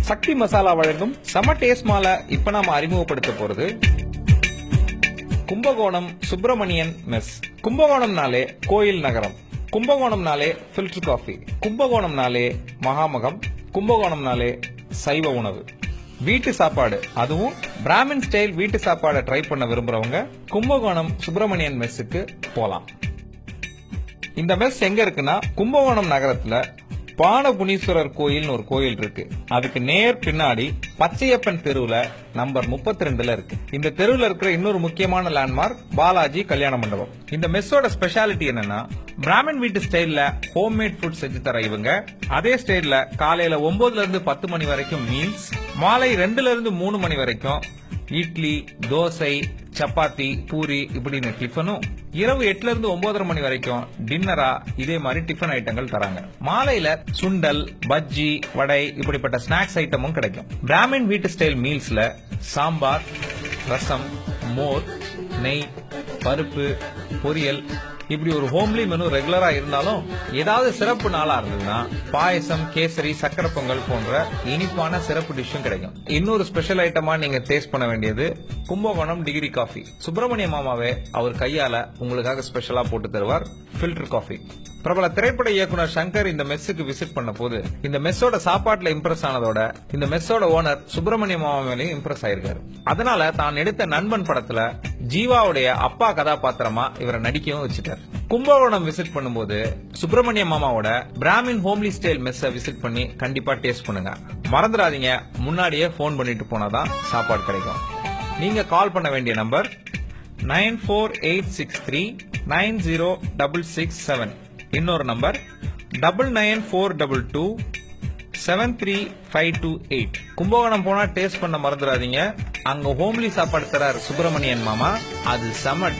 சக்தி மசாலா வழங்கும் சம டேஸ்ட் மாலை இப்ப நாம அறிமுகப்படுத்த போறது கும்பகோணம் சுப்பிரமணியன் மெஸ். கும்பகோணம்னாலே கோயில் நகரம், கும்பகோணம்னாலே ஃபில்டர் காஃபி, கும்பகோணம்னாலே மகாமகம், கும்பகோணம்னாலே சைவ உணவு. வீட்டு சாப்பாடு, அதுவும் பிராமின் ஸ்டைல் வீட்டு சாப்பாடை ட்ரை பண்ண விரும்புறவங்க கும்பகோணம் சுப்பிரமணியன் மெஸ்ஸுக்கு போலாம். இந்த மெஸ் எங்க இருக்குன்னா கும்பகோணம் நகரத்துல பானபுனீஸ்வரர் கோயில் ஒரு கோயில் இருக்கு. அதுக்கு நேர் பின்னாடி பச்சையப்பன் தெருவுல நம்பர் 32 இருக்கு. இந்த தெருவுல இருக்கிற இன்னொரு முக்கியமான லேண்ட்மார்க் பாலாஜி கல்யாண மண்டபம். இந்த மெஸ்ஸோட ஸ்பெஷாலிட்டி என்னன்னா பிராமின் வீட்டு ஸ்டைல்ல ஹோம்மேட் ஃபுட் செஞ்சு தர இவங்க. அதே ஸ்டைல்ல காலையில 9ல இருந்து 10 மணி வரைக்கும் மீல்ஸ், மாலை 2ல இருந்து 3 மணி வரைக்கும் இட்லி, தோசை, சப்பாத்தி, பூரி இப்படின்னு டிஃபனும், இரவு 8ல இருந்து 9:30 மணி வரைக்கும் டின்னரா இதே மாதிரி டிஃபன் ஐட்டங்கள் தராங்க. மாலையில சுண்டல், பஜ்ஜி, வடை இப்படிப்பட்ட ஸ்நாக்ஸ் ஐட்டமும் கிடைக்கும். பிராமின் வீட்டு ஸ்டைல் மீல்ஸ்ல சாம்பார், ரசம், மோர், நெய், பருப்பு, பொரியல் இப்படி ஒரு ஹோம்லி மெனு ரெகுலரா இருந்தாலும் ஏதாவது சிறப்பு நாளா இருந்ததுன்னா பாயசம், கேசரி, சக்கரை பொங்கல் போன்ற இனிப்பான சிறப்பு டிஷ்ஷும் கிடைக்கும். இன்னொரு ஸ்பெஷல் ஐட்டமா நீங்க டேஸ்ட் பண்ண வேண்டியது கும்பகோணம் டிகிரி காஃபி. சுப்பிரமணிய மாமாவே அவர் கையால உங்களுக்காக ஸ்பெஷலா போட்டு தருவார் ஃபில்டர் காஃபி. பிரபல திரைப்பட இயக்குனர் சங்கர் இந்த மெஸ்ஸுக்கு விசிட் பண்ண போது இந்த மெஸ்ஸோட சாப்பாட்டுல இம்ப்ரெஸ் ஆனதோட இந்த மெஸ்ஸோட ஓனர் சுப்பிரமணிய மாமா மேலேயும் இம்ப்ரெஸ் ஆயிருக்காரு. அதனால தான் எடுத்த நண்பன் படத்துல ஜீவாவுடைய அப்பா கதாபாத்திரமா இவரை நடிக்கவும் வச்சுட்டார். கும்பகோணம் விசிட் பண்ணும்போது சுப்பிரமணிய மாமாவோட பிராமின் ஹோம்லி ஸ்டைல் மெஸ்ஸை விசிட் பண்ணி கண்டிப்பா டேஸ்ட் பண்ணுங்க. மறந்துடாதீங்க, முன்னாடியே போன் பண்ணிட்டு போனாதான் சாப்பாடு கிடைக்கும். நீங்க கால் பண்ண வேண்டிய நம்பர் 9486390667. இன்னொரு நம்பர் 9942273528. கும்பகோணம் போனா டேஸ்ட் பண்ண மறந்துடாதீங்க. அங்க ஹோம்லி சாப்பாடு தரார் சுப்பிரமணியன் மாமா. அது செம